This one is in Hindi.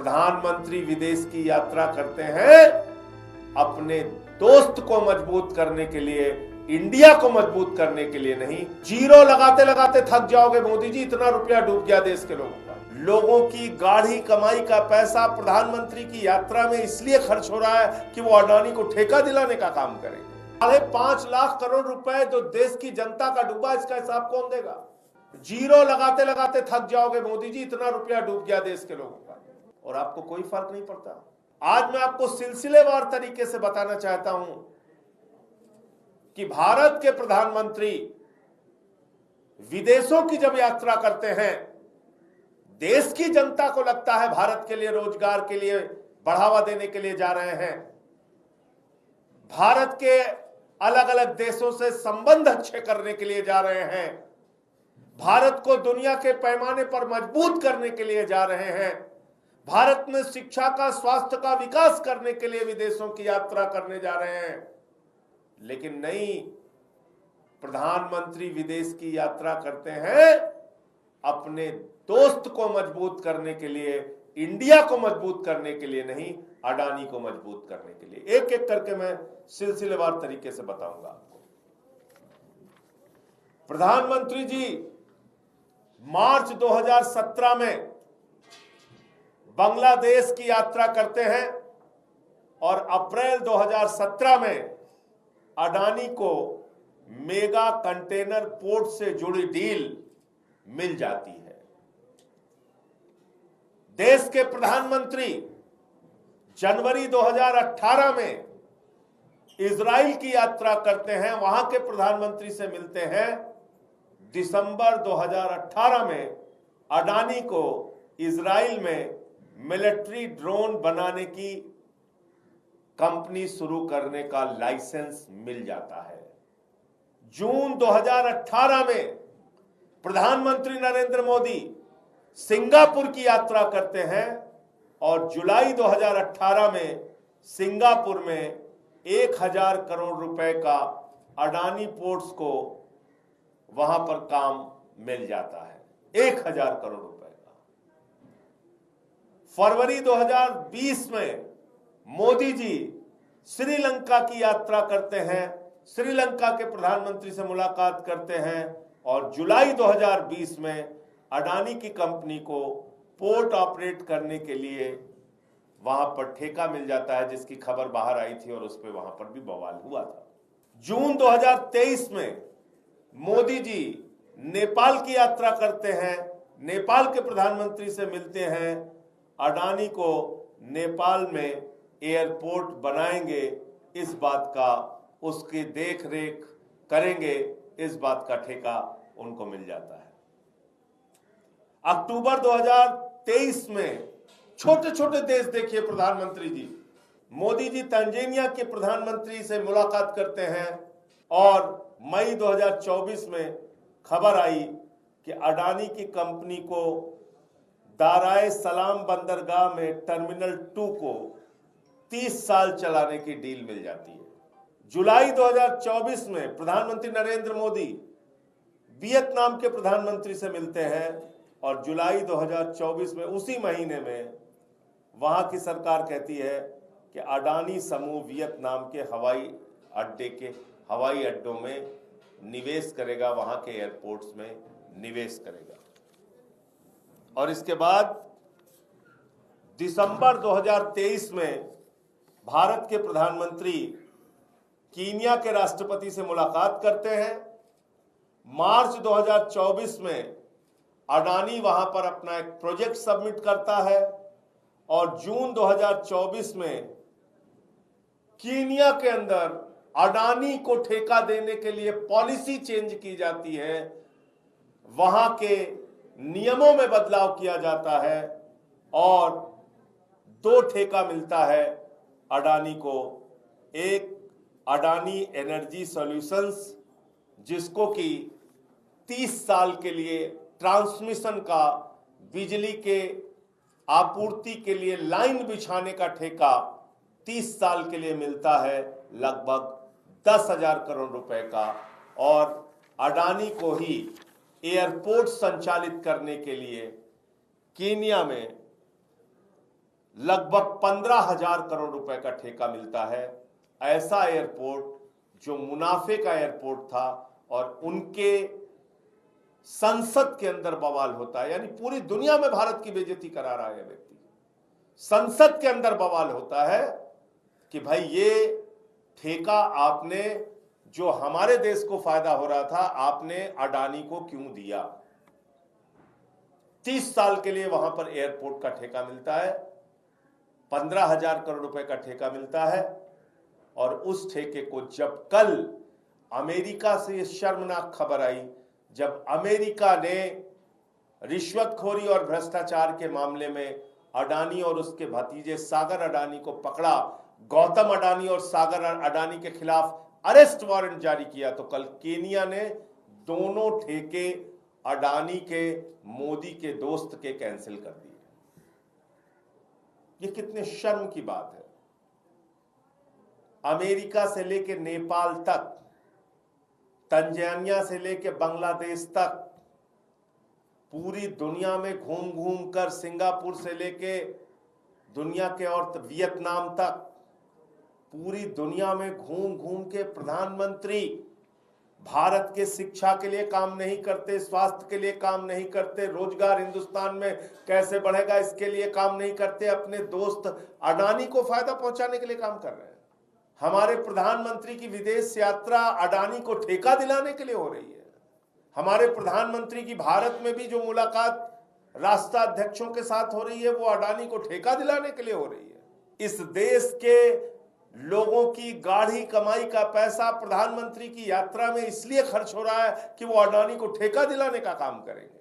प्रधानमंत्री विदेश की यात्रा करते हैं अपने दोस्त को मजबूत करने के लिए, इंडिया को मजबूत करने के लिए नहीं। जीरो लगाते लगाते थक जाओगे मोदी जी, इतना रुपया डूब गया देश के लोगों का। लोगों की गाढ़ी कमाई का पैसा प्रधानमंत्री की यात्रा में इसलिए खर्च हो रहा है कि वो अडानी को ठेका दिलाने का काम करेंगे। 5.5 लाख करोड़ रुपए जो देश की जनता का डूबा, इसका हिसाब कौन देगा? जीरो लगाते लगाते थक जाओगे मोदी जी, इतना रुपया डूब गया देश के लोगों का, और आपको कोई फर्क नहीं पड़ता। आज मैं आपको सिलसिलेवार तरीके से बताना चाहता हूं कि भारत के प्रधानमंत्री विदेशों की जब यात्रा करते हैं, देश की जनता को लगता है भारत के लिए, रोजगार के लिए बढ़ावा देने के लिए जा रहे हैं, भारत के अलग अलग देशों से संबंध अच्छे करने के लिए जा रहे हैं, भारत को दुनिया के पैमाने पर मजबूत करने के लिए जा रहे हैं, भारत में शिक्षा का, स्वास्थ्य का विकास करने के लिए विदेशों की यात्रा करने जा रहे हैं। लेकिन नहीं, प्रधानमंत्री विदेश की यात्रा करते हैं अपने दोस्त को मजबूत करने के लिए, इंडिया को मजबूत करने के लिए नहीं, अडानी को मजबूत करने के लिए। एक एक करके मैं सिलसिलेवार तरीके से बताऊंगा आपको। प्रधानमंत्री जी मार्च 2017 में बांग्लादेश की यात्रा करते हैं और अप्रैल 2017 में अडानी को मेगा कंटेनर पोर्ट से जुड़ी डील मिल जाती है। देश के प्रधानमंत्री जनवरी 2018 में इजराइल की यात्रा करते हैं, वहां के प्रधानमंत्री से मिलते हैं। दिसंबर 2018 में अडानी को इजराइल में मिलिट्री ड्रोन बनाने की कंपनी शुरू करने का लाइसेंस मिल जाता है। जून 2018 में प्रधानमंत्री नरेंद्र मोदी सिंगापुर की यात्रा करते हैं और जुलाई 2018 में सिंगापुर में 1000 करोड़ रुपए का अडानी पोर्ट्स को वहां पर काम मिल जाता है, 1000 करोड़ रुपए का। फरवरी 2020 में मोदी जी श्रीलंका की यात्रा करते हैं, श्रीलंका के प्रधानमंत्री से मुलाकात करते हैं और जुलाई 2020 में अडानी की कंपनी को पोर्ट ऑपरेट करने के लिए वहां पर ठेका मिल जाता है, जिसकी खबर बाहर आई थी और उस पर वहां पर भी बवाल हुआ था। जून 2023 में मोदी जी नेपाल की यात्रा करते हैं, नेपाल के प्रधानमंत्री से मिलते हैं, अडानी को नेपाल में एयरपोर्ट बनाएंगे, इस बात का, उसकी देख रेख करेंगे, इस बात का ठेका उनको मिल जाता है। अक्टूबर 2023 में छोटे छोटे देश देखिए प्रधानमंत्री जी, मोदी जी तंजानिया के प्रधानमंत्री से मुलाकात करते हैं और मई 2024 में खबर आई कि अडानी की कंपनी को दाराए सलाम बंदरगाह में टर्मिनल 2 को 30 साल चलाने की डील मिल जाती है। जुलाई 2024 में प्रधानमंत्री नरेंद्र मोदी वियतनाम के प्रधानमंत्री से मिलते हैं और जुलाई 2024 में, उसी महीने में, वहां की सरकार कहती है कि अडानी समूह वियतनाम के हवाई अड्डों में निवेश करेगा, वहां के एयरपोर्ट्स में निवेश करेगा। और इसके बाद दिसंबर 2023 में भारत के प्रधानमंत्री कीनिया के राष्ट्रपति से मुलाकात करते हैं। मार्च 2024 में अडानी वहां पर अपना एक प्रोजेक्ट सबमिट करता है और जून 2024 में कीनिया के अंदर अडानी को ठेका देने के लिए पॉलिसी चेंज की जाती है, वहां के नियमों में बदलाव किया जाता है और 2 ठेका मिलता है अडानी को। एक अडानी एनर्जी सॉल्यूशंस, जिसको कि 30 साल के लिए ट्रांसमिशन का, बिजली के आपूर्ति के लिए लाइन बिछाने का ठेका 30 साल के लिए मिलता है, लगभग 10,000 करोड़ रुपए का। और अडानी को ही एयरपोर्ट संचालित करने के लिए कीनिया में लगभग 15,000 करोड़ रुपए का ठेका मिलता है। ऐसा एयरपोर्ट जो मुनाफे का एयरपोर्ट था और उनके संसद के अंदर बवाल होता है, यानी पूरी दुनिया में भारत की बेइज्जती करा रहा है व्यक्ति। संसद के अंदर बवाल होता है कि भाई ये ठेका आपने, जो हमारे देश को फायदा हो रहा था, आपने अडानी को क्यों दिया। 30 साल के लिए वहां पर एयरपोर्ट का ठेका मिलता है, 15,000 करोड़ रुपए का ठेका मिलता है। और उस ठेके को जब कल अमेरिका से ये शर्मनाक खबर आई, जब अमेरिका ने रिश्वतखोरी और भ्रष्टाचार के मामले में अडानी और उसके भतीजे सागर अडानी को पकड़ा, गौतम अडानी और सागर अडानी के खिलाफ अरेस्ट वारंट जारी किया, तो कल केनिया ने दोनों ठेके अडानी के, मोदी के दोस्त के कैंसिल कर दिए। ये कितने शर्म की बात है। अमेरिका से लेके नेपाल तक, तंजानिया से लेके बांग्लादेश तक, पूरी दुनिया में घूम घूम कर, सिंगापुर से लेके दुनिया के और वियतनाम तक, पूरी दुनिया में घूम घूम के प्रधानमंत्री भारत के शिक्षा के लिए काम नहीं करते, स्वास्थ्य के लिए काम नहीं करते, रोजगार हिंदुस्तान में कैसे बढ़ेगा इसके लिए काम नहीं करते, अपने दोस्त अडानी को फायदा पहुंचाने के लिए काम कर रहे हैं। हमारे प्रधानमंत्री की विदेश यात्रा अडानी को ठेका दिलाने के लिए हो रही है। हमारे प्रधानमंत्री की भारत में भी जो मुलाकात राष्ट्राध्यक्षों के साथ हो रही है, वो अडानी को ठेका दिलाने के लिए हो रही है। इस देश के लोगों की गाढ़ी कमाई का पैसा प्रधानमंत्री की यात्रा में इसलिए खर्च हो रहा है कि वो अडानी को ठेका दिलाने का काम करेंगे।